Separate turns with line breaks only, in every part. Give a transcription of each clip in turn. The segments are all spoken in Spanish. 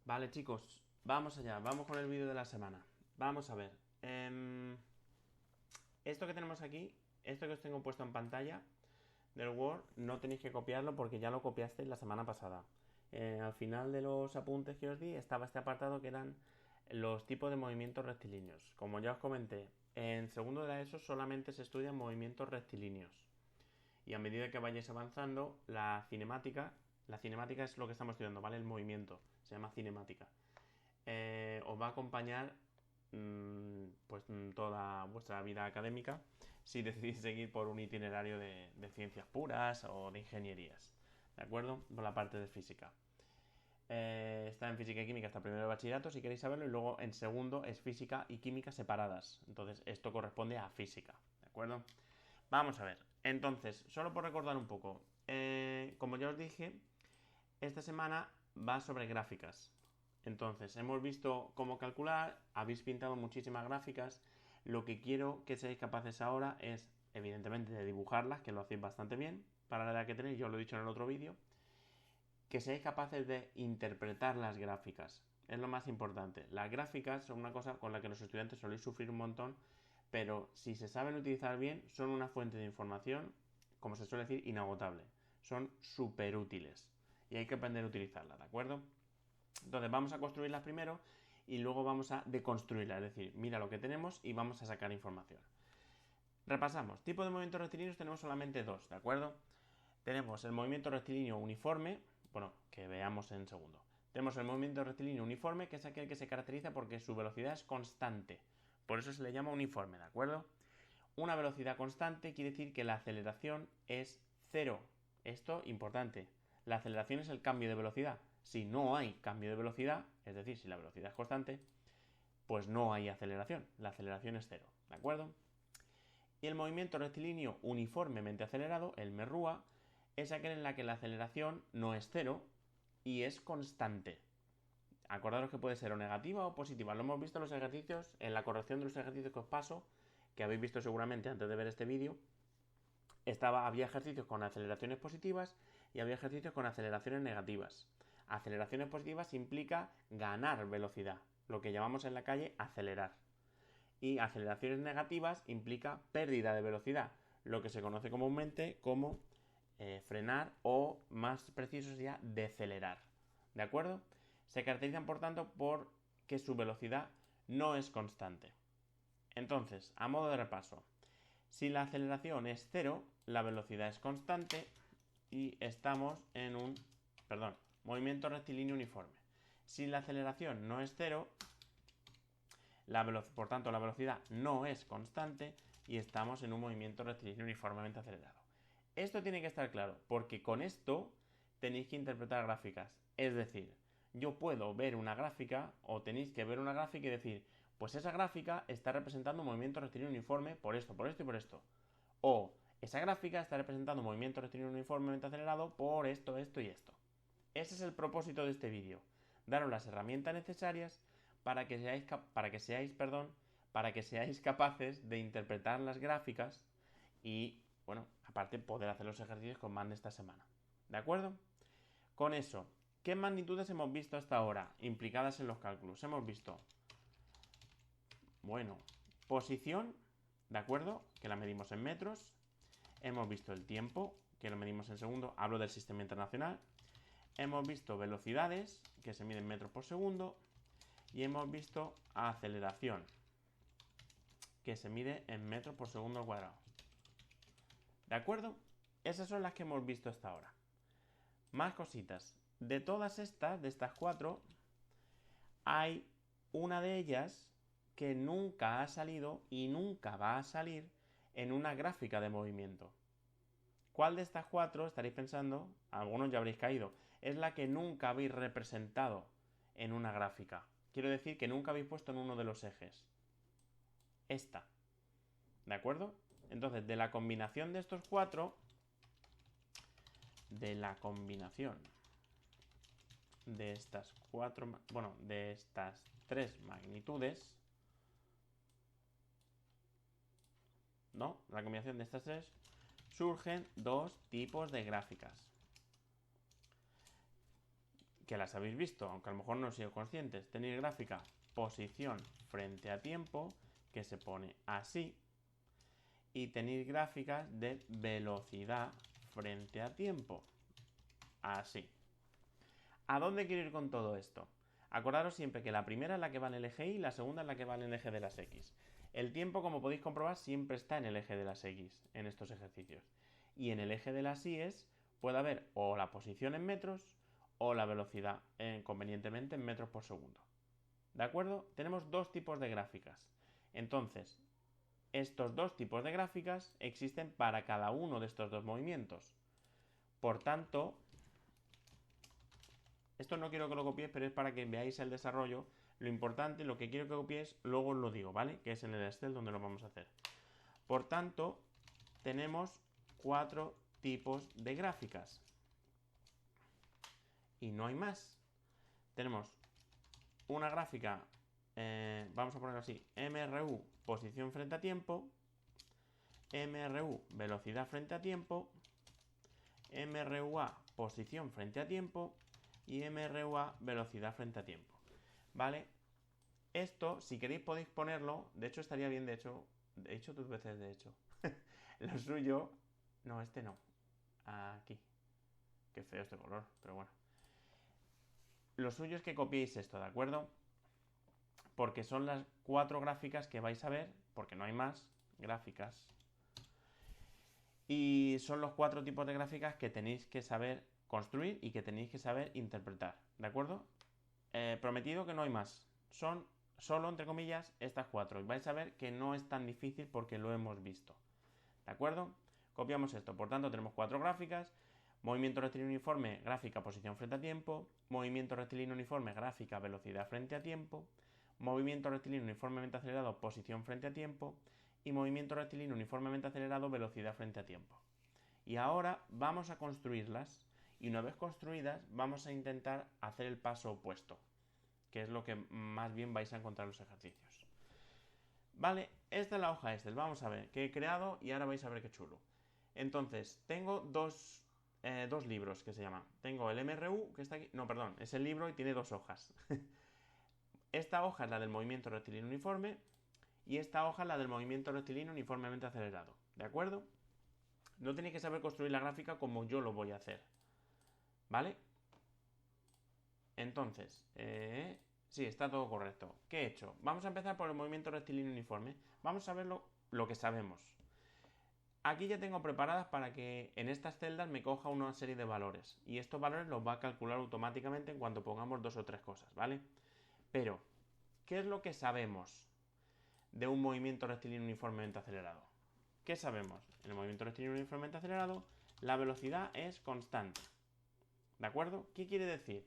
Vale, chicos, vamos allá, vamos con el vídeo de la semana. Vamos a ver. Esto que tenemos aquí, esto que os tengo puesto en pantalla del Word, no tenéis que copiarlo porque ya lo copiasteis la semana pasada. Al final de los apuntes que os di estaba este apartado que eran los tipos de movimientos rectilíneos. Como ya os comenté, en segundo de la ESO solamente se estudian movimientos rectilíneos. Y a medida que vayáis avanzando, la cinemática es lo que estamos estudiando, ¿vale? El movimiento, se llama cinemática. Os va a acompañar pues toda vuestra vida académica si decidís seguir por un itinerario de ciencias puras o de ingenierías, ¿de acuerdo? Por la parte de física. Está en física y química hasta primero de bachillerato, si queréis saberlo, y luego en segundo es física y química separadas. Entonces esto corresponde a física, ¿de acuerdo? Vamos a ver. Entonces, solo por recordar un poco, como ya os dije, esta semana va sobre gráficas. Entonces, hemos visto cómo calcular, habéis pintado muchísimas gráficas. Lo que quiero que seáis capaces ahora es, evidentemente, de dibujarlas, que lo hacéis bastante bien, para la edad que tenéis, yo lo he dicho en el otro vídeo, que seáis capaces de interpretar las gráficas. Es lo más importante. Las gráficas son una cosa con la que los estudiantes soléis sufrir un montón, pero si se saben utilizar bien, son una fuente de información, como se suele decir, inagotable. Son súper útiles y hay que aprender a utilizarlas, ¿de acuerdo? Entonces vamos a construirlas primero y luego vamos a deconstruirlas, es decir, mira lo que tenemos y vamos a sacar información. Repasamos, tipo de movimientos rectilíneos tenemos solamente dos, ¿de acuerdo? Tenemos el movimiento rectilíneo uniforme, bueno, que veamos en segundo. Tenemos el movimiento rectilíneo uniforme, que es aquel que se caracteriza porque su velocidad es constante. Por eso se le llama uniforme, ¿de acuerdo? Una velocidad constante quiere decir que la aceleración es cero. Esto, importante. La aceleración es el cambio de velocidad. Si no hay cambio de velocidad, es decir, si la velocidad es constante, pues no hay aceleración. La aceleración es cero, ¿de acuerdo? Y el movimiento rectilíneo uniformemente acelerado, el MERRUA, es aquel en la que la aceleración no es cero y es constante. Acordaros que puede ser o negativa o positiva. Lo hemos visto en los ejercicios, en la corrección de los ejercicios que os paso, que habéis visto seguramente antes de ver este vídeo. Había ejercicios con aceleraciones positivas y había ejercicios con aceleraciones negativas. Aceleraciones positivas implica ganar velocidad, lo que llamamos en la calle acelerar. Y aceleraciones negativas implica pérdida de velocidad, lo que se conoce comúnmente como frenar o, más preciso sería, decelerar. ¿De acuerdo? Se caracterizan, por tanto, por que su velocidad no es constante. Entonces, a modo de repaso, si la aceleración es cero, la velocidad es constante y estamos en un, movimiento rectilíneo uniforme. Si la aceleración no es cero, por tanto la velocidad no es constante y estamos en un movimiento rectilíneo uniformemente acelerado. Esto tiene que estar claro, porque con esto tenéis que interpretar gráficas. Es decir, yo puedo ver una gráfica o tenéis que ver una gráfica y decir, pues esa gráfica está representando un movimiento rectilíneo uniforme por esto y por esto. O esa gráfica está representando un movimiento rectilíneo uniformemente acelerado por esto y esto. Ese es el propósito de este vídeo. Daros las herramientas necesarias para que seáis capaces de interpretar las gráficas y, bueno, aparte poder hacer los ejercicios con más de esta semana. ¿De acuerdo? Con eso, ¿qué magnitudes hemos visto hasta ahora implicadas en los cálculos? Hemos visto, bueno, posición, ¿de acuerdo? Que la medimos en metros. Hemos visto el tiempo, que lo medimos en segundos. Hablo del sistema internacional. Hemos visto velocidades, que se miden en metros por segundo. Y hemos visto aceleración, que se mide en metros por segundo al cuadrado. ¿De acuerdo? Esas son las que hemos visto hasta ahora. Más cositas. De todas estas, de estas cuatro, hay una de ellas que nunca ha salido y nunca va a salir en una gráfica de movimiento. ¿Cuál de estas cuatro estaréis pensando? Algunos ya habréis caído. Es la que nunca habéis representado en una gráfica. Quiero decir que nunca habéis puesto en uno de los ejes. Esta. ¿De acuerdo? Entonces, de la combinación de estos cuatro, de estas cuatro, bueno, de estas tres magnitudes, ¿no? La combinación de estas tres, surgen dos tipos de gráficas. que las habéis visto, aunque a lo mejor no he sido conscientes. Tenéis gráfica posición frente a tiempo, que se pone así, y tenéis gráficas de velocidad frente a tiempo, así. ¿A dónde quiero ir con todo esto? Acordaros siempre que la primera es la que va en el eje Y y la segunda es la que va en el eje de las X. El tiempo, como podéis comprobar, siempre está en el eje de las X en estos ejercicios. Y en el eje de las Y puede haber o la posición en metros o la velocidad convenientemente en metros por segundo. ¿De acuerdo? Tenemos dos tipos de gráficas. Entonces, estos dos tipos de gráficas existen para cada uno de estos dos movimientos. Por tanto, esto no quiero que lo copiéis, pero es para que veáis el desarrollo. Lo importante, lo que quiero que copiéis, luego os lo digo, ¿vale? Que es en el Excel donde lo vamos a hacer. Por tanto, tenemos 4 tipos de gráficas. Y no hay más. Tenemos una gráfica, vamos a ponerlo así, MRU, posición frente a tiempo, MRU, velocidad frente a tiempo, MRUA, posición frente a tiempo, y MRUA, velocidad frente a tiempo. ¿Vale? Esto, si queréis, podéis ponerlo. De hecho, estaría bien, he hecho 2 veces, de hecho. Lo suyo. No, este no. Aquí. Qué feo este color, pero bueno. Lo suyo es que copiéis esto, ¿de acuerdo? Porque son las 4 gráficas que vais a ver, porque no hay más gráficas. Y son los 4 tipos de gráficas que tenéis que saber construir y que tenéis que saber interpretar, ¿de acuerdo? Prometido que no hay más. Son solo, entre comillas, estas 4. Y vais a ver que no es tan difícil porque lo hemos visto. ¿De acuerdo? Copiamos esto. Por tanto, tenemos 4 gráficas. Movimiento rectilíneo uniforme, gráfica posición frente a tiempo. Movimiento rectilíneo uniforme, gráfica velocidad frente a tiempo. Movimiento rectilíneo uniformemente acelerado, posición frente a tiempo. Y movimiento rectilíneo uniformemente acelerado, velocidad frente a tiempo. Y ahora vamos a construirlas. Y una vez construidas, vamos a intentar hacer el paso opuesto, que es lo que más bien vais a encontrar en los ejercicios. Vale, esta es la hoja Excel. Vamos a ver, que he creado y ahora vais a ver qué chulo. Entonces, tengo dos libros que se llaman. Tengo el MRU, que está aquí. No, perdón, es el libro y tiene 2 hojas. Esta hoja es la del movimiento rectilíneo uniforme y esta hoja es la del movimiento rectilíneo uniformemente acelerado. ¿De acuerdo? No tenéis que saber construir la gráfica como yo lo voy a hacer. ¿Vale? Entonces, sí, está todo correcto. ¿Qué he hecho? Vamos a empezar por el movimiento rectilíneo uniforme. Vamos a ver lo que sabemos. Aquí ya tengo preparadas para que en estas celdas me coja una serie de valores. Y estos valores los va a calcular automáticamente en cuanto pongamos 2 o 3 cosas, ¿vale? Pero, ¿qué es lo que sabemos de un movimiento rectilíneo uniformemente acelerado? ¿Qué sabemos? En el movimiento rectilíneo uniformemente acelerado, la velocidad es constante. ¿De acuerdo? ¿Qué quiere decir?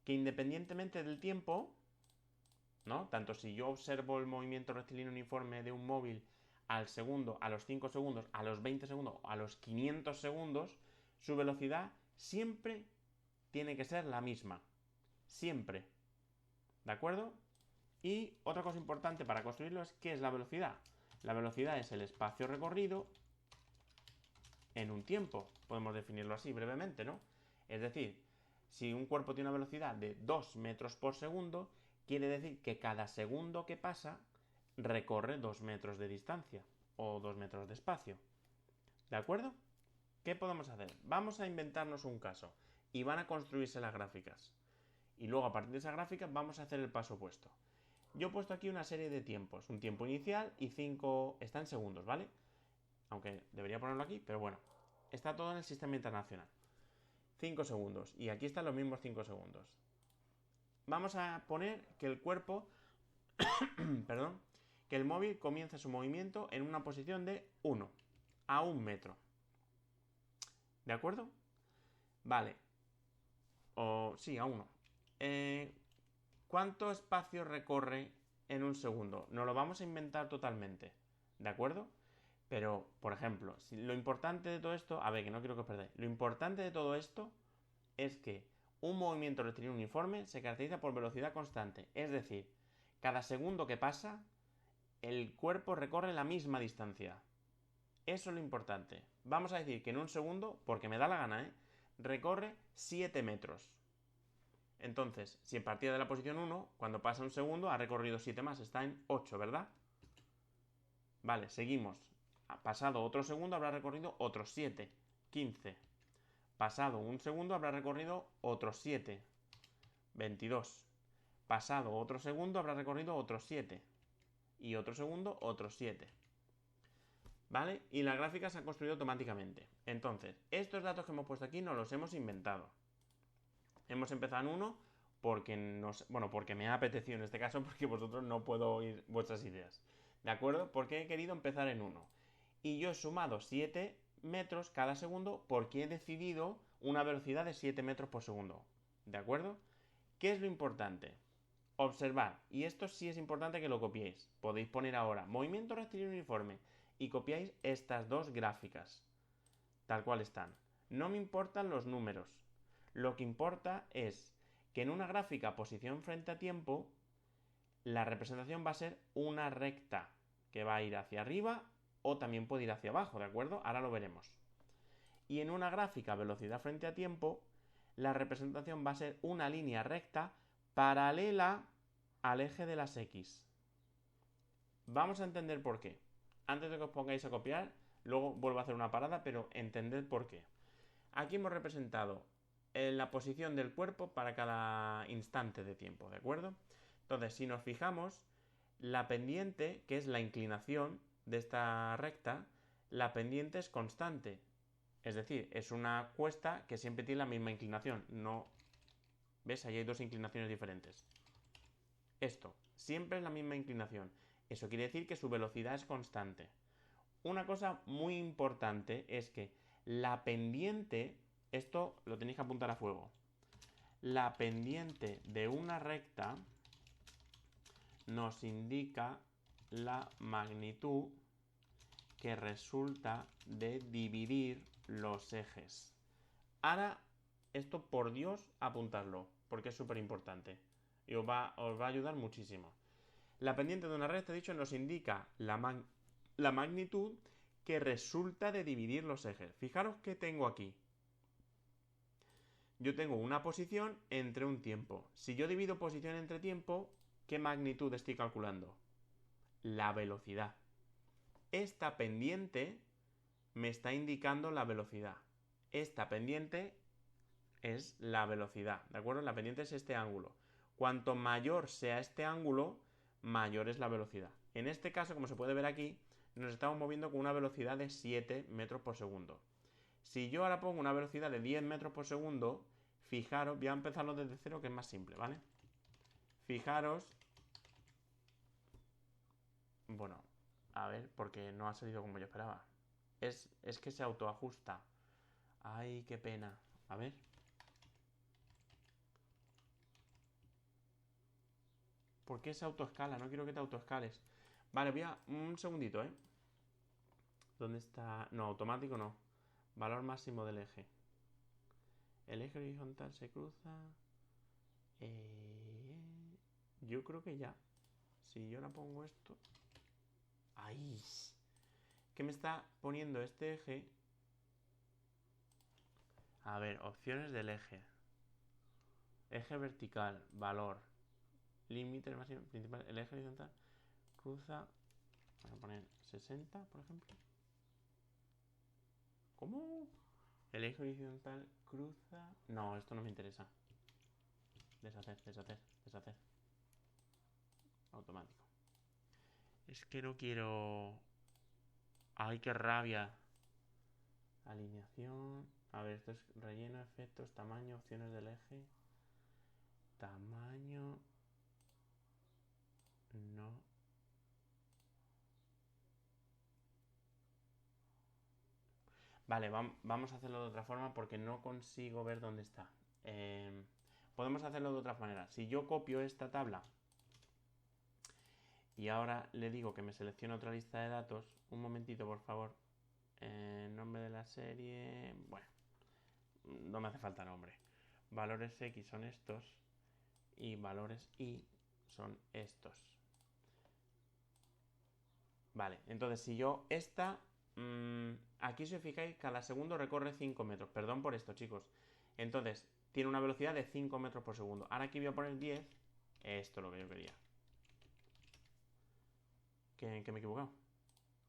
Que independientemente del tiempo, ¿no? Tanto si yo observo el movimiento rectilíneo uniforme de un móvil al segundo, a los 5 segundos, a los 20 segundos, a los 500 segundos, su velocidad siempre tiene que ser la misma. Siempre. ¿De acuerdo? Y otra cosa importante para construirlo es ¿qué es la velocidad? La velocidad es el espacio recorrido en un tiempo. Podemos definirlo así brevemente, ¿no? Es decir, si un cuerpo tiene una velocidad de 2 metros por segundo, quiere decir que cada segundo que pasa recorre 2 metros de distancia o 2 metros de espacio. ¿De acuerdo? ¿Qué podemos hacer? Vamos a inventarnos un caso y van a construirse las gráficas. Y luego a partir de esa gráfica vamos a hacer el paso opuesto. Yo he puesto aquí una serie de tiempos, un tiempo inicial y 5, está en segundos, ¿vale? Aunque debería ponerlo aquí, pero bueno, está todo en el sistema internacional. 5 segundos y aquí están los mismos 5 segundos. Vamos a poner que el cuerpo, perdón, que el móvil comience su movimiento en una posición de 1 a 1 metro. ¿De acuerdo? Vale. Sí, a 1. ¿Cuánto espacio recorre en un segundo? Nos lo vamos a inventar totalmente. ¿De acuerdo? Pero, por ejemplo, lo importante de todo esto, a ver, que no quiero que os perdáis. Lo importante de todo esto es que un movimiento rectilíneo uniforme se caracteriza por velocidad constante. Es decir, cada segundo que pasa, el cuerpo recorre la misma distancia. Eso es lo importante. Vamos a decir que en un segundo, porque me da la gana, recorre 7 metros. Entonces, si partía de la posición 1, cuando pasa un segundo ha recorrido 7 más, está en 8, ¿verdad? Vale, seguimos. Ha pasado otro segundo, habrá recorrido otros 7, 15. Pasado un segundo, habrá recorrido otros 7, 22. Pasado otro segundo, habrá recorrido otros 7. Y otro segundo, otros 7. ¿Vale? Y la gráfica se ha construido automáticamente. Entonces, estos datos que hemos puesto aquí nos los hemos inventado. Hemos empezado en 1 porque me ha apetecido en este caso, porque vosotros no puedo oír vuestras ideas. ¿De acuerdo? Porque he querido empezar en 1. Y yo he sumado 7 metros cada segundo porque he decidido una velocidad de 7 metros por segundo. ¿De acuerdo? ¿Qué es lo importante? Observar. Y esto sí es importante que lo copiéis. Podéis poner ahora movimiento rectilíneo uniforme y copiáis estas dos gráficas. Tal cual están. No me importan los números. Lo que importa es que en una gráfica posición frente a tiempo, la representación va a ser una recta que va a ir hacia arriba o también puede ir hacia abajo, ¿de acuerdo? Ahora lo veremos. Y en una gráfica velocidad frente a tiempo, la representación va a ser una línea recta paralela al eje de las X. Vamos a entender por qué. Antes de que os pongáis a copiar, luego vuelvo a hacer una parada, pero entended por qué. Aquí hemos representado la posición del cuerpo para cada instante de tiempo, ¿de acuerdo? Entonces, si nos fijamos, la pendiente, que es la inclinación de esta recta, la pendiente es constante. Es decir, es una cuesta que siempre tiene la misma inclinación. No, ¿ves? Ahí hay dos inclinaciones diferentes. Esto, siempre es la misma inclinación. Eso quiere decir que su velocidad es constante. Una cosa muy importante es que la pendiente, esto lo tenéis que apuntar a fuego. La pendiente de una recta nos indica la magnitud que resulta de dividir los ejes. Ahora, esto por Dios, apuntadlo, porque es súper importante y os va a ayudar muchísimo. La pendiente de una recta, he dicho, nos indica la magnitud que resulta de dividir los ejes. Fijaros que tengo aquí. Yo tengo una posición entre un tiempo. Si yo divido posición entre tiempo, ¿qué magnitud estoy calculando? La velocidad. Esta pendiente me está indicando la velocidad. Esta pendiente es la velocidad, ¿de acuerdo? La pendiente es este ángulo. Cuanto mayor sea este ángulo, mayor es la velocidad. En este caso, como se puede ver aquí, nos estamos moviendo con una velocidad de 7 metros por segundo. Si yo ahora pongo una velocidad de 10 metros por segundo, fijaros, voy a empezarlo desde cero, que es más simple, ¿vale? Fijaros, bueno, a ver, porque no ha salido como yo esperaba. Es que se autoajusta. Ay, qué pena. A ver. ¿Por qué se autoescala? No quiero que te autoescales. Vale, voy a... Un segundito, ¿eh? ¿Dónde está? No, automático no. Valor máximo del eje. El eje horizontal se cruza. Yo creo que ya. Si yo la pongo esto... ¡Ay! ¿Qué me está poniendo este eje? A ver, opciones del eje. Eje vertical, valor. Límite máximo principal. El eje horizontal cruza... Vamos a poner 60, por ejemplo. ¿Cómo? El eje horizontal cruza... No, esto no me interesa. Deshacer. Automático. Es que no quiero... ¡Ay, qué rabia! Alineación... A ver, esto es relleno, efectos, tamaño, opciones del eje. Tamaño... No. Vale, vamos a hacerlo de otra forma porque no consigo ver dónde está. Podemos hacerlo de otra manera. Si yo copio esta tabla y ahora le digo que me seleccione otra lista de datos, un momentito por favor. Nombre de la serie... Bueno, no me hace falta nombre. Valores X son estos y valores Y son estos. Vale, entonces si yo esta... aquí si os fijáis, cada segundo recorre 5 metros. Perdón por esto, chicos. Entonces, tiene una velocidad de 5 metros por segundo. Ahora aquí voy a poner 10. Esto es lo que yo quería. ¿Que me he equivocado?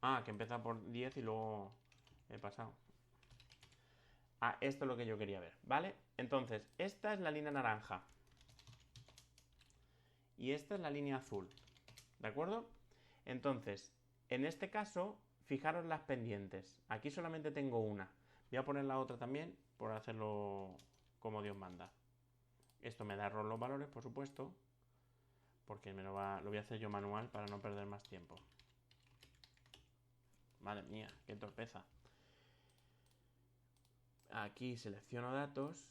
Ah, que empieza por 10 y luego he pasado. Ah, esto es lo que yo quería ver, ¿vale? Entonces, esta es la línea naranja. Y esta es la línea azul. ¿De acuerdo? Entonces, en este caso, fijaros las pendientes. Aquí solamente tengo una. Voy a poner la otra también por hacerlo como Dios manda. Esto me da error los valores, por supuesto, porque lo voy a hacer yo manual para no perder más tiempo. Madre mía, qué torpeza. Aquí selecciono datos,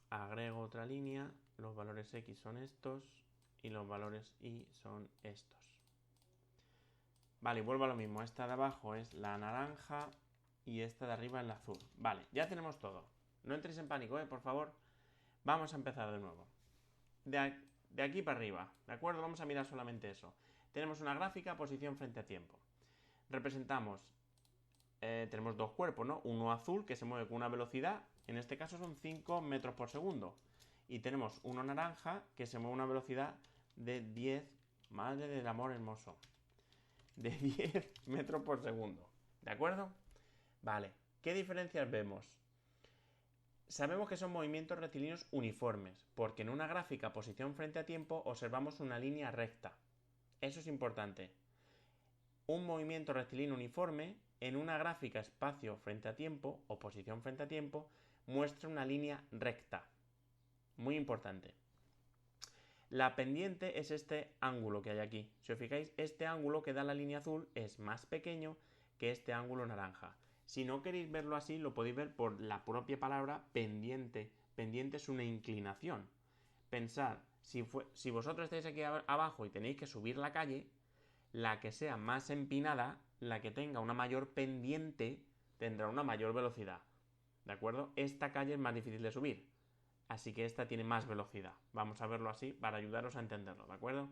agrego otra línea, los valores X son estos y los valores Y son estos. Vale, y vuelvo a lo mismo. Esta de abajo es la naranja y esta de arriba es la azul. Vale, ya tenemos todo. No entréis en pánico, por favor. Vamos a empezar de nuevo. De aquí para arriba, ¿de acuerdo? Vamos a mirar solamente eso. Tenemos una gráfica, posición frente a tiempo. Representamos, tenemos dos cuerpos, ¿no? Uno azul que se mueve con una velocidad, en este caso son 5 metros por segundo. Y tenemos uno naranja que se mueve a una velocidad de 10, madre del amor hermoso, de 10 metros por segundo. ¿De acuerdo? Vale, ¿qué diferencias vemos? Sabemos que son movimientos rectilíneos uniformes, porque en una gráfica posición frente a tiempo observamos una línea recta. Eso es importante. Un movimiento rectilíneo uniforme en una gráfica espacio frente a tiempo o posición frente a tiempo muestra una línea recta. Muy importante. La pendiente es este ángulo que hay aquí. Si os fijáis, este ángulo que da la línea azul es más pequeño que este ángulo naranja. Si no queréis verlo así, lo podéis ver por la propia palabra pendiente. Pendiente es una inclinación. Pensad, si vosotros estáis aquí abajo y tenéis que subir la calle, la que sea más empinada, la que tenga una mayor pendiente, tendrá una mayor velocidad. ¿De acuerdo? Esta calle es más difícil de subir. Así que esta tiene más velocidad. Vamos a verlo así para ayudaros a entenderlo, ¿de acuerdo?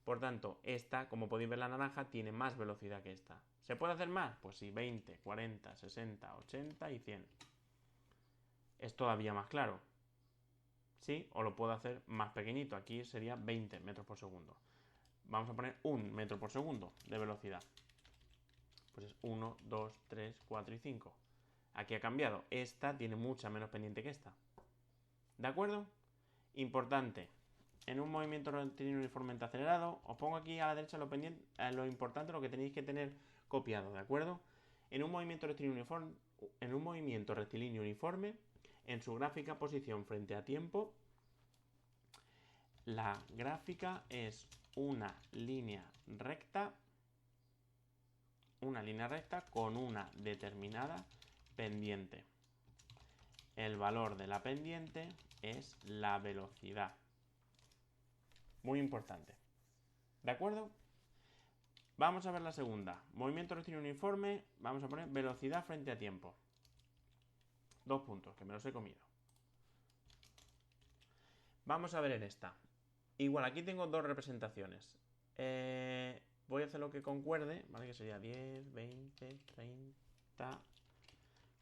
Por tanto, esta, como podéis ver, la naranja tiene más velocidad que esta. ¿Se puede hacer más? Pues sí, 20, 40, 60, 80 y 100. Es todavía más claro. ¿Sí? O lo puedo hacer más pequeñito. Aquí sería 20 metros por segundo. Vamos a poner 1 metro por segundo de velocidad. Pues es 1, 2, 3, 4 y 5. Aquí ha cambiado. Esta tiene mucha menos pendiente que esta. ¿De acuerdo? Importante. En un movimiento rectilíneo uniformemente acelerado, os pongo aquí a la derecha lo importante, lo que tenéis que tener copiado, ¿de acuerdo? En un movimiento rectilíneo uniforme, en su gráfica posición frente a tiempo, la gráfica es una línea recta con una determinada pendiente. El valor de la pendiente es la velocidad. Muy importante. ¿De acuerdo? Vamos a ver la segunda. Movimiento rectilíneo uniforme. Vamos a poner velocidad frente a tiempo. 2 puntos, que me los he comido. Vamos a ver en esta. Igual, aquí tengo dos representaciones. Voy a hacer lo que concuerde, ¿vale? Que sería 10, 20, 30,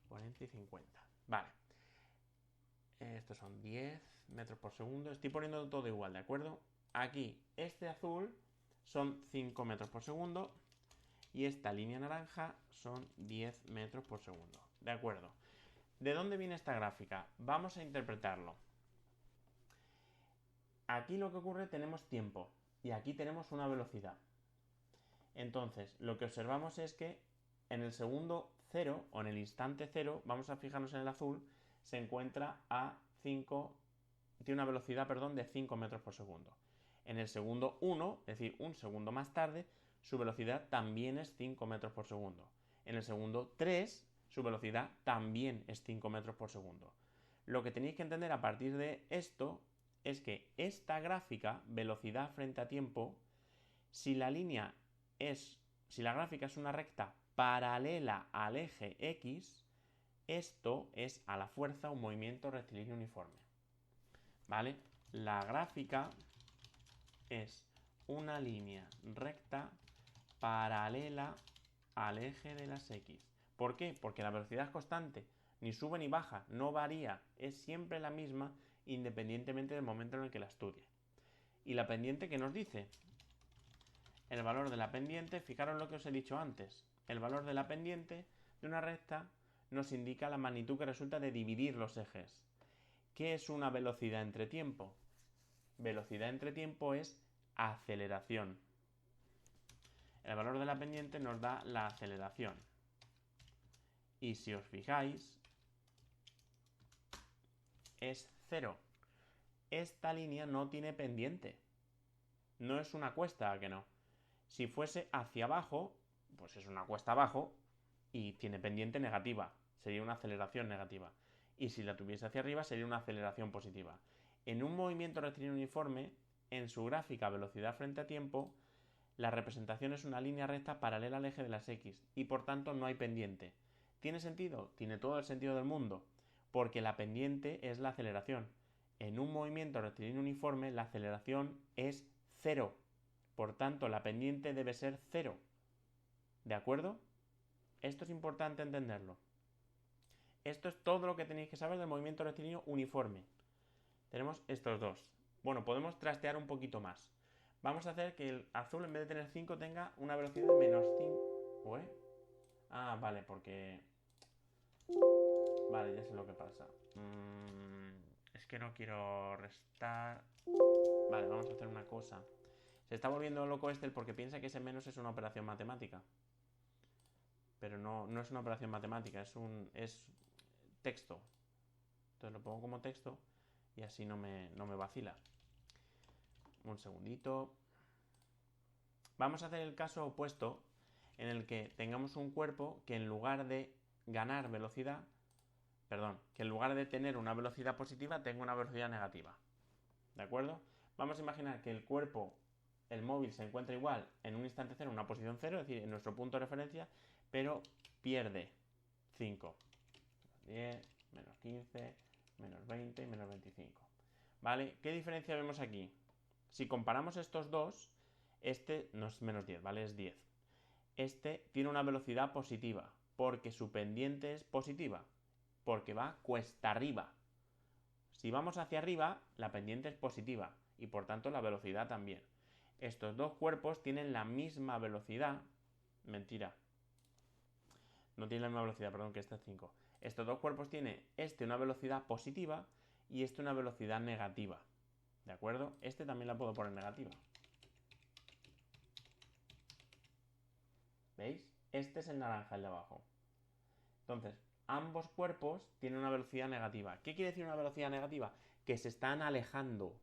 40 y 50. Vale. Estos son 10 metros por segundo. Estoy poniendo todo igual, ¿de acuerdo? Aquí, este azul son 5 metros por segundo y esta línea naranja son 10 metros por segundo. ¿De acuerdo? ¿De dónde viene esta gráfica? Vamos a interpretarlo. Aquí lo que ocurre, tenemos tiempo y aquí tenemos una velocidad. Entonces, lo que observamos es que en el segundo 0 o en el instante 0, vamos a fijarnos en el azul, se encuentra a 5, tiene una velocidad, de 5 metros por segundo. En el segundo 1, es decir, un segundo más tarde, su velocidad también es 5 metros por segundo. En el segundo 3, su velocidad también es 5 metros por segundo. Lo que tenéis que entender a partir de esto es que esta gráfica, velocidad frente a tiempo, si la gráfica es una recta paralela al eje X, esto es a la fuerza un movimiento rectilíneo uniforme. ¿Vale? La gráfica es una línea recta paralela al eje de las X. ¿Por qué? Porque la velocidad es constante. ni sube ni baja, no varía, es siempre la misma independientemente del momento en el que la estudie. ¿Y la pendiente qué nos dice? El valor de la pendiente, fijaros lo que os he dicho antes, el valor de la pendiente de una recta nos indica la magnitud que resulta de dividir los ejes. ¿Qué es una velocidad entre tiempo? Velocidad entre tiempo es aceleración. El valor de la pendiente nos da la aceleración. Y si os fijáis, es 0. Esta línea no tiene pendiente. No es una cuesta, ¿a que no? Si fuese hacia abajo, pues es una cuesta abajo y tiene pendiente negativa. Sería una aceleración negativa. Y si la tuviese hacia arriba, sería una aceleración positiva. En un movimiento rectilíneo uniforme, en su gráfica velocidad frente a tiempo, la representación es una línea recta paralela al eje de las X y por tanto no hay pendiente. ¿Tiene sentido? Tiene todo el sentido del mundo, porque la pendiente es la aceleración. En un movimiento rectilíneo uniforme, la aceleración es 0. Por tanto, la pendiente debe ser 0. ¿De acuerdo? Esto es importante entenderlo. Esto es todo lo que tenéis que saber del movimiento rectilíneo uniforme. Tenemos estos dos. Bueno, podemos trastear un poquito más. Vamos a hacer que el azul, en vez de tener 5, tenga una velocidad de menos 5. ¿Ué? Ah, vale, porque... Vale, ya sé lo que pasa. Es que no quiero restar... Vale, vamos a hacer una cosa. Se está volviendo loco porque piensa que ese menos es una operación matemática. Pero no es una operación matemática, es texto. Entonces lo pongo como texto y así no me vacila. Un segundito. Vamos a hacer el caso opuesto en el que tengamos un cuerpo que en lugar de ganar velocidad, que en lugar de tener una velocidad positiva tenga una velocidad negativa. ¿De acuerdo? Vamos a imaginar que el cuerpo, el móvil, se encuentra igual en un instante cero, en una posición cero, es decir, en nuestro punto de referencia, pero pierde 5, 10, menos 15, menos 20, menos 25. ¿Vale? ¿Qué diferencia vemos aquí? Si comparamos estos dos, este no es menos 10, ¿vale? Es 10. Este tiene una velocidad positiva, porque su pendiente es positiva, porque va cuesta arriba. Si vamos hacia arriba, la pendiente es positiva, y por tanto la velocidad también. Estos dos cuerpos tienen la misma velocidad. Mentira. No tienen la misma velocidad, perdón, que este es 5. Estos dos cuerpos tienen una velocidad positiva y una velocidad negativa. ¿De acuerdo? Este también la puedo poner negativa. ¿Veis? Este es el naranja, el de abajo. Entonces, ambos cuerpos tienen una velocidad negativa. ¿Qué quiere decir una velocidad negativa? Que se están alejando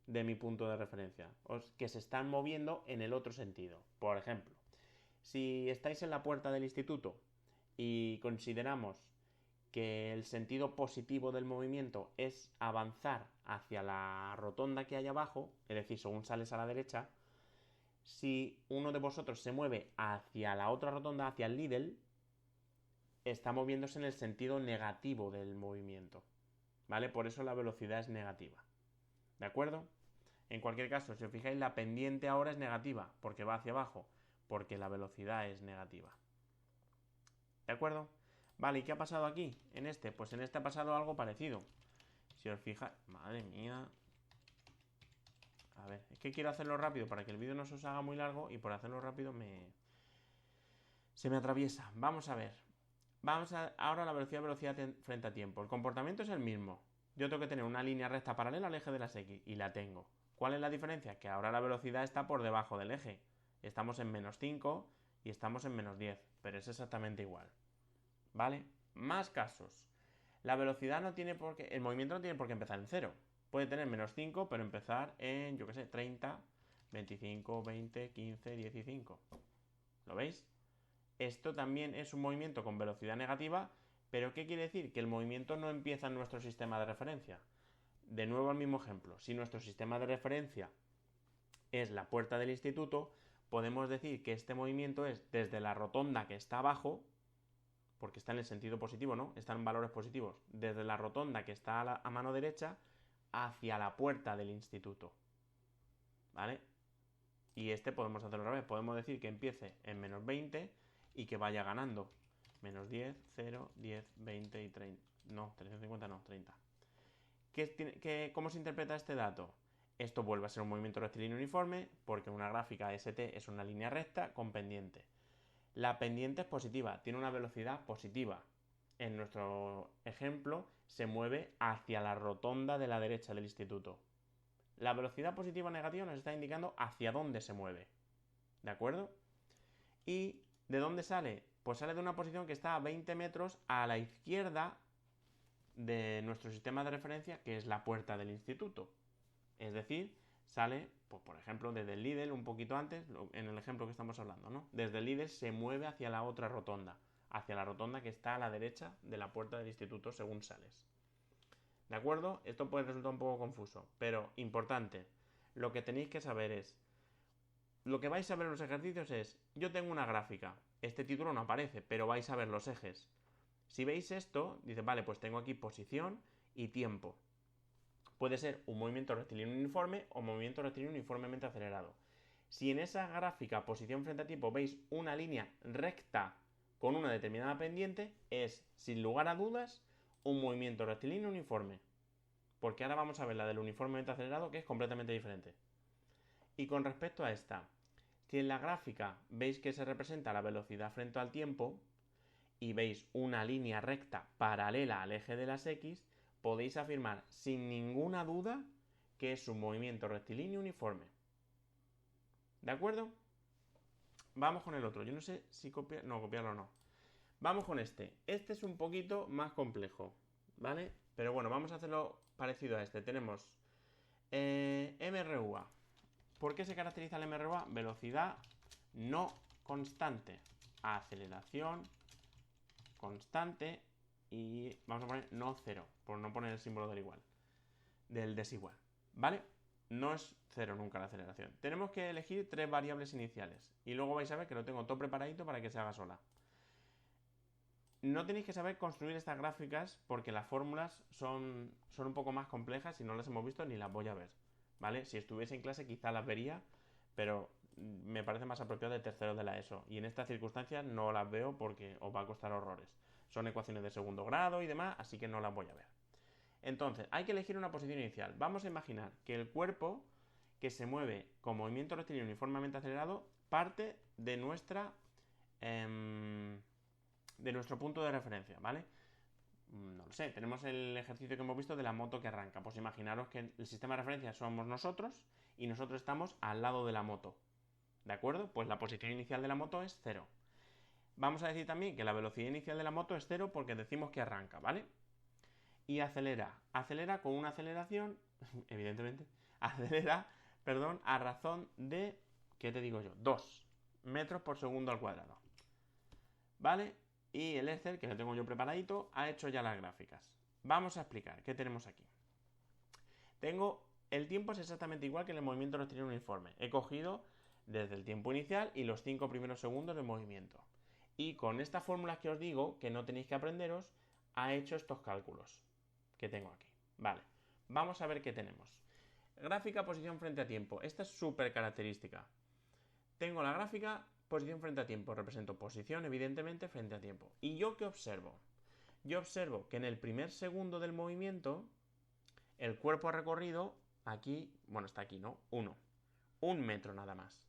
de mi punto de referencia, o que se están moviendo en el otro sentido. Por ejemplo, si estáis en la puerta del instituto y consideramos que el sentido positivo del movimiento es avanzar hacia la rotonda que hay abajo, es decir, según sales a la derecha, si uno de vosotros se mueve hacia la otra rotonda, hacia el Lidl, está moviéndose en el sentido negativo del movimiento, ¿vale? Por eso la velocidad es negativa, ¿de acuerdo? En cualquier caso, si os fijáis, la pendiente ahora es negativa, porque va hacia abajo, porque la velocidad es negativa. ¿De acuerdo? Vale, ¿y qué ha pasado aquí? En este, pues en este ha pasado algo parecido. Si os fijáis... Madre mía. A ver, es que quiero hacerlo rápido para que el vídeo no se os haga muy largo y por hacerlo rápido se me atraviesa. Vamos a ver. Ahora la velocidad frente a tiempo. El comportamiento es el mismo. Yo tengo que tener una línea recta paralela al eje de las X y la tengo. ¿Cuál es la diferencia? Que ahora la velocidad está por debajo del eje. Estamos en menos 5 y estamos en menos 10, pero es exactamente igual. ¿Vale? Más casos. La velocidad no tiene por qué... El movimiento no tiene por qué empezar en 0. Puede tener menos 5, pero empezar en, yo qué sé, 30, 25, 20, 15, 15. ¿Lo veis? Esto también es un movimiento con velocidad negativa, pero ¿qué quiere decir? Que el movimiento no empieza en nuestro sistema de referencia. De nuevo al mismo ejemplo. Si nuestro sistema de referencia es la puerta del instituto, podemos decir que este movimiento es desde la rotonda que está abajo, porque está en el sentido positivo, ¿no? Están en valores positivos. Desde la rotonda que está a mano derecha hacia la puerta del instituto. ¿Vale? Y este podemos hacerlo al revés. Podemos decir que empiece en menos 20 y que vaya ganando. Menos 10, 0, 10, 20 y 30. No, 350 no, 30. ¿Cómo se interpreta este dato? Esto vuelve a ser un movimiento rectilíneo uniforme porque una gráfica ST es una línea recta con pendiente. La pendiente es positiva, tiene una velocidad positiva. En nuestro ejemplo se mueve hacia la rotonda de la derecha del instituto. La velocidad positiva o negativa nos está indicando hacia dónde se mueve. ¿De acuerdo? ¿Y de dónde sale? Pues sale de una posición que está a 20 metros a la izquierda de nuestro sistema de referencia, que es la puerta del instituto. Es decir, sale, pues, por ejemplo, desde el Lidl un poquito antes, en el ejemplo que estamos hablando, ¿no? Desde el Lidl se mueve hacia la otra rotonda, hacia la rotonda que está a la derecha de la puerta del instituto según sales. ¿De acuerdo? Esto puede resultar un poco confuso, pero importante. Lo que tenéis que saber es, lo que vais a ver en los ejercicios es, yo tengo una gráfica, este título no aparece, pero vais a ver los ejes. Si veis esto, dice, vale, pues tengo aquí posición y tiempo. Puede ser un movimiento rectilíneo uniforme o movimiento rectilíneo uniformemente acelerado. Si en esa gráfica posición frente a tiempo veis una línea recta con una determinada pendiente, es, sin lugar a dudas, un movimiento rectilíneo uniforme. Porque ahora vamos a ver la del uniformemente acelerado, que es completamente diferente. Y con respecto a esta, si en la gráfica veis que se representa la velocidad frente al tiempo y veis una línea recta paralela al eje de las X, podéis afirmar sin ninguna duda que es un movimiento rectilíneo uniforme. ¿De acuerdo? Vamos con el otro. Yo no sé si copiarlo o no. Vamos con este. Este es un poquito más complejo, ¿vale? Pero bueno, vamos a hacerlo parecido a este. Tenemos MRUA. ¿Por qué se caracteriza el MRUA? Velocidad no constante. Aceleración constante y vamos a poner no cero, por no poner el símbolo del igual, del desigual, ¿vale? No es cero nunca la aceleración. Tenemos que elegir tres variables iniciales y luego vais a ver que lo tengo todo preparadito para que se haga sola. No tenéis que saber construir estas gráficas porque las fórmulas son un poco más complejas y no las hemos visto ni las voy a ver, ¿vale? Si estuviese en clase quizá las vería, pero me parece más apropiado de tercero de la ESO y en estas circunstancias no las veo porque os va a costar horrores. Son ecuaciones de segundo grado y demás, así que no las voy a ver. Entonces, hay que elegir una posición inicial. Vamos a imaginar que el cuerpo que se mueve con movimiento rectilíneo uniformemente acelerado parte de nuestro punto de referencia, ¿vale? No lo sé, tenemos el ejercicio que hemos visto de la moto que arranca. Pues imaginaros que el sistema de referencia somos nosotros y nosotros estamos al lado de la moto. ¿De acuerdo? Pues la posición inicial de la moto es 0. Vamos a decir también que la velocidad inicial de la moto es 0 porque decimos que arranca, ¿vale? Y acelera. Acelera con una aceleración, evidentemente, a razón de, ¿qué te digo yo? 2 metros por segundo al cuadrado. ¿Vale? Y el Excel, que lo tengo yo preparadito, ha hecho ya las gráficas. Vamos a explicar qué tenemos aquí. El tiempo es exactamente igual que en el movimiento rectilíneo uniforme. He cogido desde el tiempo inicial y los 5 primeros segundos de movimiento. Y con estas fórmulas que os digo, que no tenéis que aprenderos, ha hecho estos cálculos que tengo aquí. Vale, vamos a ver qué tenemos. Gráfica, posición frente a tiempo. Esta es súper característica. Tengo la gráfica, posición frente a tiempo. Represento posición, evidentemente, frente a tiempo. ¿Y yo qué observo? Yo observo que en el primer segundo del movimiento, el cuerpo ha recorrido aquí, bueno, está aquí, ¿no? 1 metro nada más.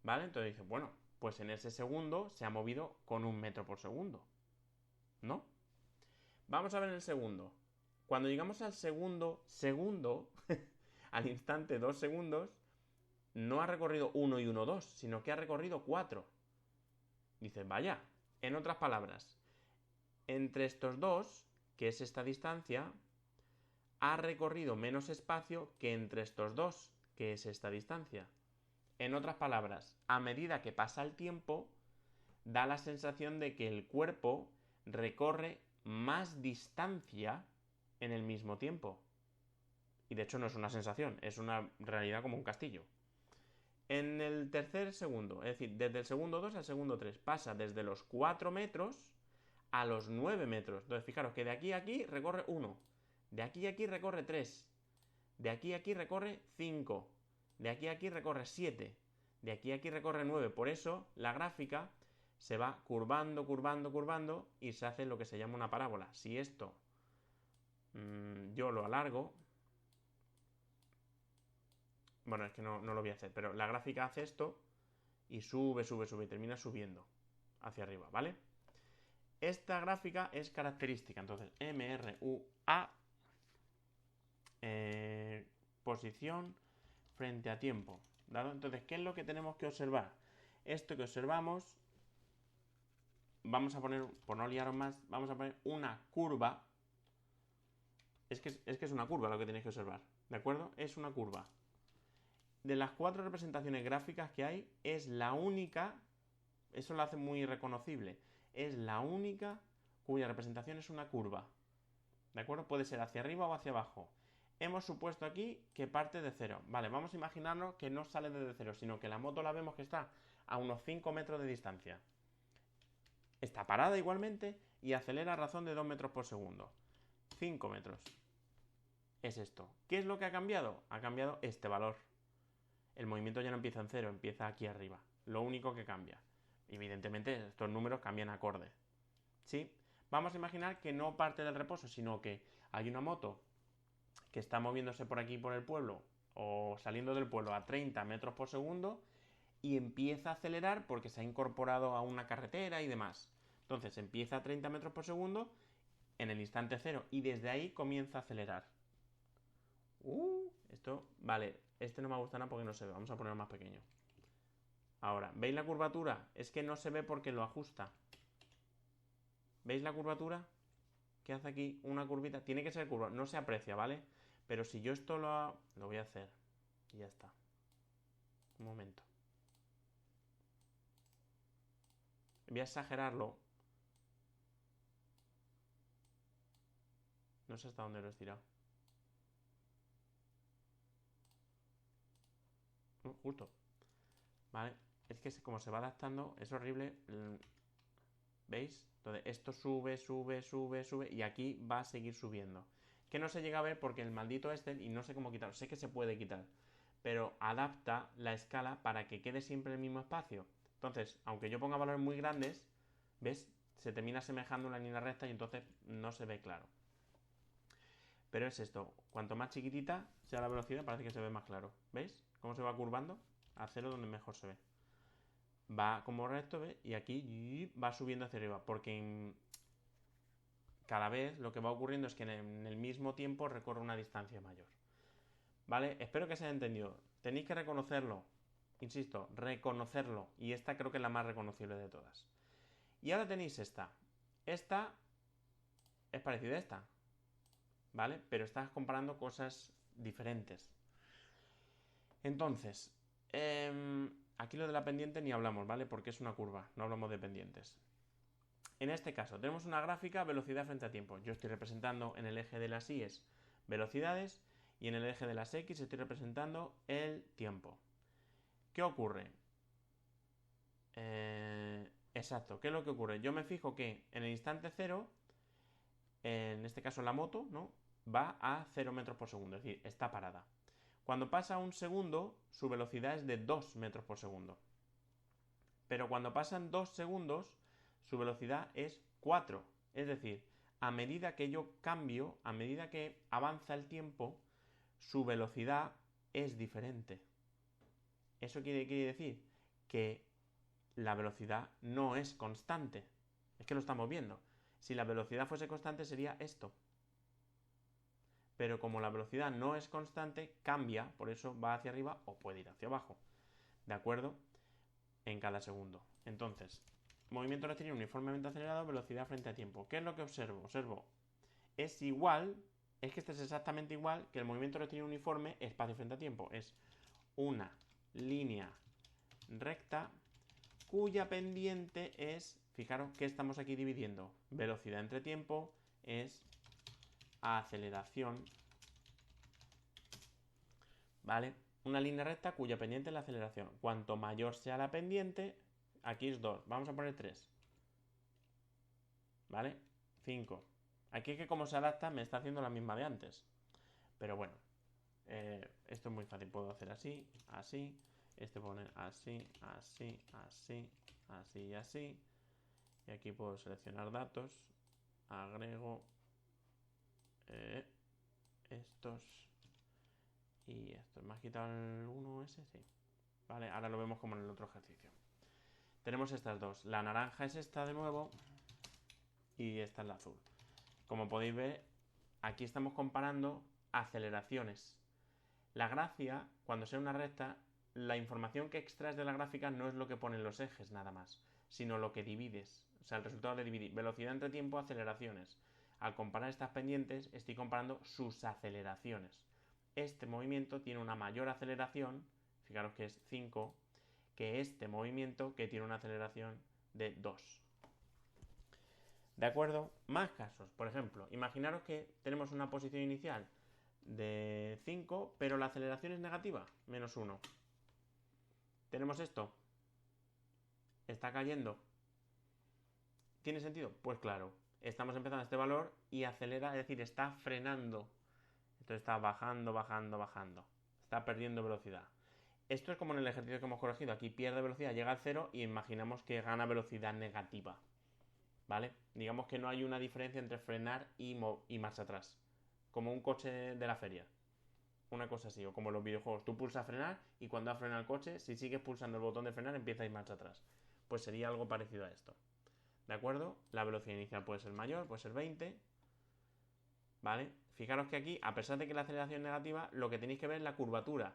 ¿Vale? Entonces dice, bueno, pues en ese segundo se ha movido con 1 metro por segundo. ¿No? Vamos a ver en el segundo. Cuando llegamos al segundo, al instante 2 segundos, no ha recorrido 1 y 1, 2, sino que ha recorrido 4. Dices, vaya, en otras palabras, entre estos dos, que es esta distancia, ha recorrido menos espacio que entre estos dos, que es esta distancia. En otras palabras, a medida que pasa el tiempo, da la sensación de que el cuerpo recorre más distancia en el mismo tiempo. Y de hecho no es una sensación, es una realidad como un castillo. En el tercer segundo, es decir, desde el segundo 2 al segundo 3, pasa desde los 4 metros a los 9 metros. Entonces, fijaros que de aquí a aquí recorre 1, de aquí a aquí recorre 3, de aquí a aquí recorre 5, de aquí a aquí recorre 7, de aquí a aquí recorre 9. Por eso la gráfica se va curvando, curvando, curvando y se hace lo que se llama una parábola. Si esto yo lo alargo, bueno, es que no lo voy a hacer, pero la gráfica hace esto y sube, sube, sube y termina subiendo hacia arriba, ¿vale? Esta gráfica es característica, entonces MRUA, posición frente a tiempo, ¿dado? Entonces, ¿qué es lo que tenemos que observar? Esto que observamos, vamos a poner, por no liaros más, vamos a poner una curva. Es que es una curva lo que tenéis que observar, ¿de acuerdo? Es una curva. De las 4 representaciones gráficas que hay, es la única, eso lo hace muy reconocible, es la única cuya representación es una curva, ¿de acuerdo? Puede ser hacia arriba o hacia abajo. Hemos supuesto aquí que parte de cero. Vale, vamos a imaginarnos que no sale desde cero, sino que la moto la vemos que está a unos 5 metros de distancia. Está parada igualmente y acelera a razón de 2 metros por segundo. 5 metros. Es esto. ¿Qué es lo que ha cambiado? Ha cambiado este valor. El movimiento ya no empieza en cero, empieza aquí arriba. Lo único que cambia. Evidentemente, estos números cambian acorde. ¿Sí? Vamos a imaginar que no parte del reposo, sino que hay una moto que está moviéndose por aquí por el pueblo o saliendo del pueblo a 30 metros por segundo y empieza a acelerar porque se ha incorporado a una carretera y demás. Entonces empieza a 30 metros por segundo en el instante cero y desde ahí comienza a acelerar. Esto, vale, este no me gusta nada porque no se ve, vamos a ponerlo más pequeño. Ahora, ¿veis la curvatura? Es que no se ve porque lo ajusta. ¿Veis la curvatura? ¿Qué hace aquí? Una curvita. Tiene que ser curva, no se aprecia, ¿vale? Pero si yo esto lo voy a hacer. Y ya está. Un momento. Voy a exagerarlo. No sé hasta dónde lo he estirado. Justo. ¿Vale? Es que como se va adaptando, es horrible. ¿Veis? Entonces esto sube, sube, sube, sube. Y aquí va a seguir subiendo. Que no se llega a ver porque el maldito este, y no sé cómo quitarlo. Sé que se puede quitar. Pero adapta la escala para que quede siempre el mismo espacio. Entonces, aunque yo ponga valores muy grandes, ¿ves? Se termina asemejando una línea recta y entonces no se ve claro. Pero es esto, cuanto más chiquitita sea la velocidad, parece que se ve más claro. ¿Veis? Cómo se va curvando a cero donde mejor se ve. Va como recto, ¿ves? Y aquí va subiendo hacia arriba, porque cada vez lo que va ocurriendo es que en el mismo tiempo recorre una distancia mayor. ¿Vale? Espero que se haya entendido. Tenéis que reconocerlo. Insisto, reconocerlo. Y esta creo que es la más reconocible de todas. Y ahora tenéis esta. Esta es parecida a esta. ¿Vale? Pero estás comparando cosas diferentes. Entonces, aquí lo de la pendiente ni hablamos, ¿vale? Porque es una curva, no hablamos de pendientes. En este caso, tenemos una gráfica velocidad frente a tiempo. Yo estoy representando en el eje de las Y velocidades y en el eje de las X estoy representando el tiempo. ¿Qué ocurre? Exacto, ¿qué es lo que ocurre? Yo me fijo que en el instante cero, en este caso la moto, ¿no? Va a 0 metros por segundo, es decir, está parada. Cuando pasa un segundo, su velocidad es de 2 metros por segundo. Pero cuando pasan 2 segundos, su velocidad es 4. Es decir, a medida que yo cambio, a medida que avanza el tiempo, su velocidad es diferente. ¿Eso quiere decir? Que la velocidad no es constante. Es que lo estamos viendo. Si la velocidad fuese constante sería esto. Pero como la velocidad no es constante, cambia, por eso va hacia arriba o puede ir hacia abajo. ¿De acuerdo? En cada segundo. Entonces, movimiento rectilíneo uniformemente acelerado, velocidad frente a tiempo. ¿Qué es lo que observo? Observo, es igual, es que este es exactamente igual que el movimiento rectilíneo uniforme, espacio frente a tiempo. Es una línea recta cuya pendiente es, fijaros que estamos aquí dividiendo, velocidad entre tiempo es aceleración, ¿vale? Una línea recta cuya pendiente es la aceleración. Cuanto mayor sea la pendiente, aquí es 2, vamos a poner 3, ¿vale? 5. Aquí es que como se adapta me está haciendo la misma de antes. Pero bueno, esto es muy fácil, puedo hacer así, así, este poner así, así, así, así y así, Y aquí puedo seleccionar datos, agrego estos y estos. ¿Me has quitado el 1S? Sí. Vale, ahora lo vemos como en el otro ejercicio. Tenemos estas dos. La naranja es esta de nuevo y esta es la azul. Como podéis ver, aquí estamos comparando aceleraciones. La gracia, cuando sea una recta, la información que extraes de la gráfica no es lo que ponen los ejes nada más, sino lo que divides. O sea, el resultado de dividir velocidad entre tiempo, aceleraciones. Al comparar estas pendientes, estoy comparando sus aceleraciones. Este movimiento tiene una mayor aceleración, fijaros que es 5, que este movimiento que tiene una aceleración de 2. ¿De acuerdo? Más casos. Por ejemplo, imaginaros que tenemos una posición inicial de 5, pero la aceleración es negativa, menos 1. Tenemos esto. Está cayendo. ¿Tiene sentido? Pues claro. Estamos empezando a este valor y acelera, es decir, está frenando. Entonces está bajando, bajando, bajando. Está perdiendo velocidad. Esto es como en el ejercicio que hemos corregido. Aquí pierde velocidad, llega al 0 y imaginamos que gana velocidad negativa. ¿Vale? Digamos que no hay una diferencia entre frenar y marcha atrás. Como un coche de la feria. Una cosa así, o como los videojuegos. Tú pulsas frenar y cuando ha frenado el coche, si sigues pulsando el botón de frenar, empieza a ir marcha atrás. Pues sería algo parecido a esto. ¿De acuerdo? La velocidad inicial puede ser mayor, puede ser 20. ¿Vale? Fijaros que aquí, a pesar de que la aceleración es negativa, lo que tenéis que ver es la curvatura.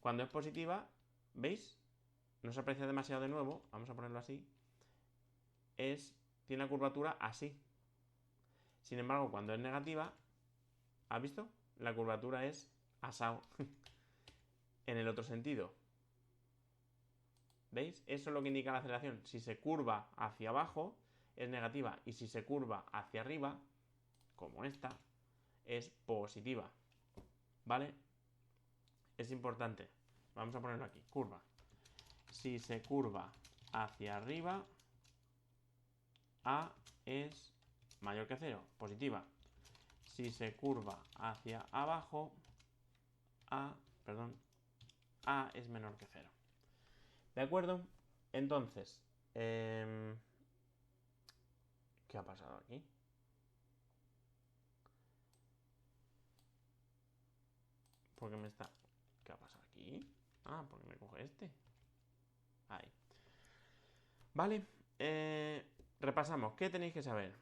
Cuando es positiva, ¿veis? No se aprecia demasiado de nuevo, vamos a ponerlo así. Tiene la curvatura así. Sin embargo, cuando es negativa, ¿has visto? La curvatura es asado. En el otro sentido. ¿Veis? Eso es lo que indica la aceleración. Si se curva hacia abajo, es negativa. Y si se curva hacia arriba, como esta, es positiva. ¿Vale? Es importante. Vamos a ponerlo aquí. Curva. Si se curva hacia arriba, A es mayor que 0. Positiva. Si se curva hacia abajo, A es menor que 0. ¿De acuerdo? Entonces, ¿qué ha pasado aquí? ¿Por qué me está...? ¿Qué ha pasado aquí? Ah, porque me coge este. Ahí. Vale. Repasamos. ¿Qué tenéis que saber?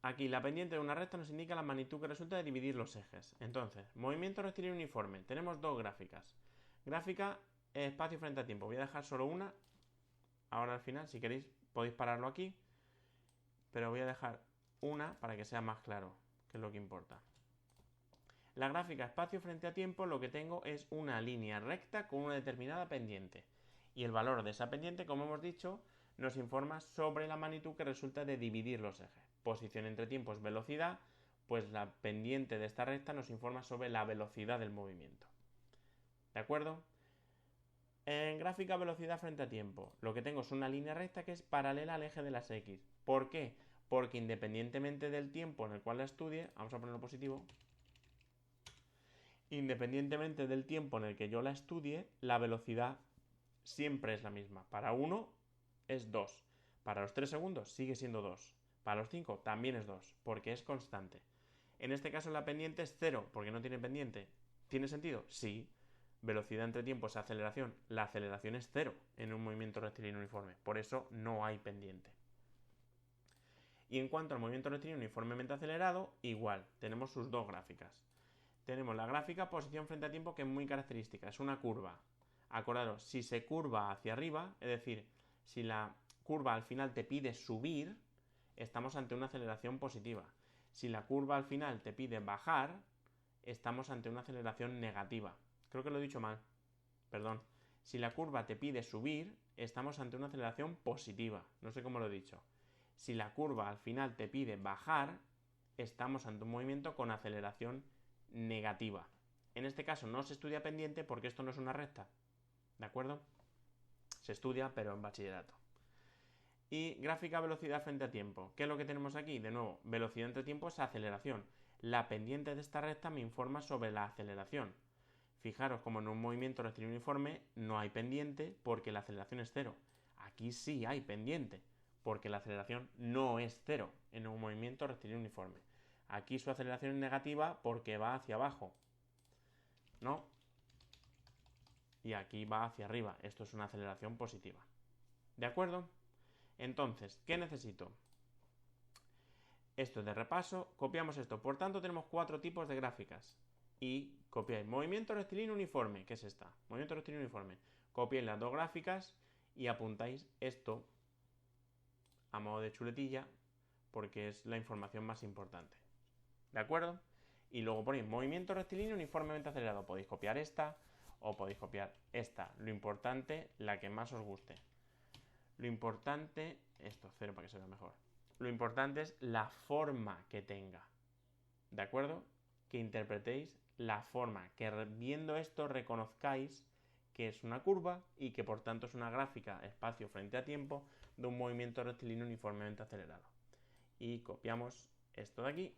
Aquí la pendiente de una recta nos indica la magnitud que resulta de dividir los ejes. Entonces, movimiento rectilíneo uniforme. Tenemos dos gráficas. Gráfica, espacio frente a tiempo. Voy a dejar solo una. Ahora al final, si queréis, podéis pararlo aquí. Pero voy a dejar una para que sea más claro, que es lo que importa. La gráfica espacio frente a tiempo, lo que tengo es una línea recta con una determinada pendiente. Y el valor de esa pendiente, como hemos dicho, nos informa sobre la magnitud que resulta de dividir los ejes. Posición entre tiempo es velocidad, pues la pendiente de esta recta nos informa sobre la velocidad del movimiento. ¿De acuerdo? En gráfica velocidad frente a tiempo, lo que tengo es una línea recta que es paralela al eje de las X. ¿Por qué? Porque independientemente del tiempo en el cual la estudie, vamos a ponerlo positivo, independientemente del tiempo en el que yo la estudie, la velocidad siempre es la misma. Para 1 es 2. Para los 3 segundos sigue siendo 2. Para los 5 también es 2, porque es constante. En este caso la pendiente es 0, porque no tiene pendiente. ¿Tiene sentido? Sí. Velocidad entre tiempo es aceleración. La aceleración es 0 en un movimiento rectilíneo uniforme. Por eso no hay pendiente. Y en cuanto al movimiento rectilíneo uniformemente acelerado, igual. Tenemos sus dos gráficas. Tenemos la gráfica posición frente a tiempo, que es muy característica. Es una curva. Acordaros, si se curva hacia arriba, es decir, si la curva al final te pide subir, estamos ante una aceleración positiva. Si la curva al final te pide bajar, estamos ante una aceleración negativa. Creo que lo he dicho mal. Perdón. Si la curva te pide subir, estamos ante una aceleración positiva. No sé cómo lo he dicho. Si la curva al final te pide bajar, estamos ante un movimiento con aceleración negativa. En este caso no se estudia pendiente porque esto no es una recta. ¿De acuerdo? Se estudia, pero en bachillerato. Y gráfica velocidad frente a tiempo. ¿Qué es lo que tenemos aquí? De nuevo, velocidad entre tiempo es aceleración. La pendiente de esta recta me informa sobre la aceleración. Fijaros como en un movimiento rectilíneo uniforme no hay pendiente porque la aceleración es 0. Aquí sí hay pendiente. porque la aceleración no es cero en un movimiento rectilíneo uniforme. Aquí su aceleración es negativa porque va hacia abajo, ¿no? Y aquí va hacia arriba. Esto es una aceleración positiva. ¿De acuerdo? Entonces, ¿qué necesito? Esto es de repaso, copiamos esto. Por tanto, tenemos 4 tipos de gráficas. Y copiáis movimiento rectilíneo uniforme, que es esta. Movimiento rectilíneo uniforme. Copiáis las 2 gráficas y apuntáis esto a modo de chuletilla porque es la información más importante. ¿De acuerdo? Y luego ponéis movimiento rectilíneo uniformemente acelerado. Podéis copiar esta o podéis copiar esta. Lo importante, la que más os guste. Lo importante, esto, 0 para que se vea mejor. Lo importante es la forma que tenga. ¿De acuerdo? Que interpretéis la forma, que viendo esto reconozcáis que es una curva y que por tanto es una gráfica espacio frente a tiempo de un movimiento rectilíneo uniformemente acelerado. Y copiamos esto de aquí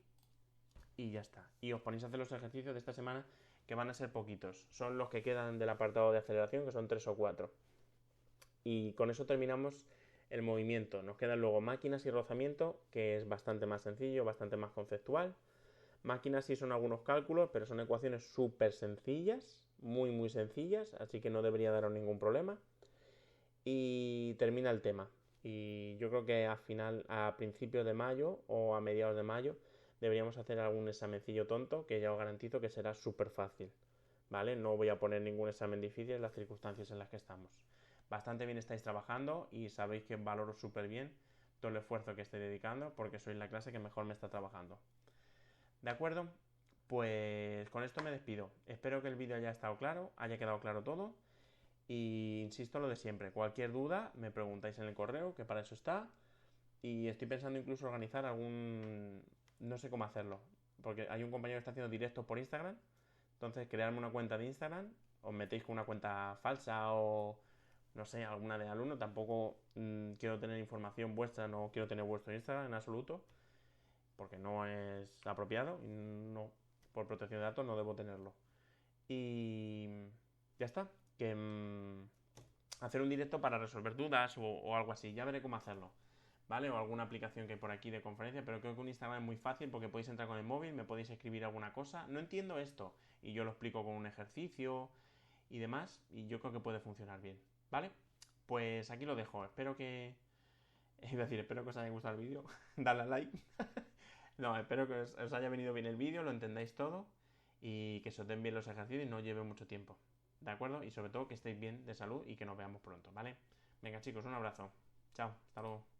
y ya está. Y os ponéis a hacer los ejercicios de esta semana, que van a ser poquitos. Son los que quedan del apartado de aceleración, que son 3 o 4. Y con eso terminamos el movimiento. Nos quedan luego máquinas y rozamiento, que es bastante más sencillo, bastante más conceptual. Máquinas sí son algunos cálculos, pero son ecuaciones súper sencillas, muy sencillas, así que no debería daros ningún problema. Y termina el tema. Y yo creo que a principios de mayo o a mediados de mayo deberíamos hacer algún examencillo tonto, que ya os garantizo que será súper fácil. ¿Vale? No voy a poner ningún examen difícil en las circunstancias en las que estamos. Bastante bien estáis trabajando y sabéis que valoro súper bien todo el esfuerzo que estoy dedicando porque sois la clase que mejor me está trabajando. ¿De acuerdo? Pues con esto me despido. Espero que el vídeo haya estado claro, haya quedado claro todo. Y insisto lo de siempre, cualquier duda me preguntáis en el correo, que para eso está. Y estoy pensando incluso organizar algún... No sé cómo hacerlo, porque hay un compañero que está haciendo directos por Instagram. Entonces, crearme una cuenta de Instagram, os metéis con una cuenta falsa o no sé, alguna de alumno. Tampoco quiero tener información vuestra, no quiero tener vuestro Instagram en absoluto, porque no es apropiado y no, por protección de datos no debo tenerlo. Y ya está, que hacer un directo para resolver dudas o algo así, ya veré cómo hacerlo. ¿Vale? O alguna aplicación que hay por aquí de conferencia, pero creo que un Instagram es muy fácil porque podéis entrar con el móvil, me podéis escribir alguna cosa, no entiendo esto, y yo lo explico con un ejercicio y demás, y yo creo que puede funcionar bien, ¿vale? Pues aquí lo dejo, espero que... Iba a decir, espero que os haya gustado el vídeo, dale a like. No, espero que os haya venido bien el vídeo, lo entendáis todo, y que se os den bien los ejercicios y no lleve mucho tiempo, ¿de acuerdo? Y sobre todo que estéis bien de salud y que nos veamos pronto, ¿vale? Venga chicos, un abrazo, chao, hasta luego.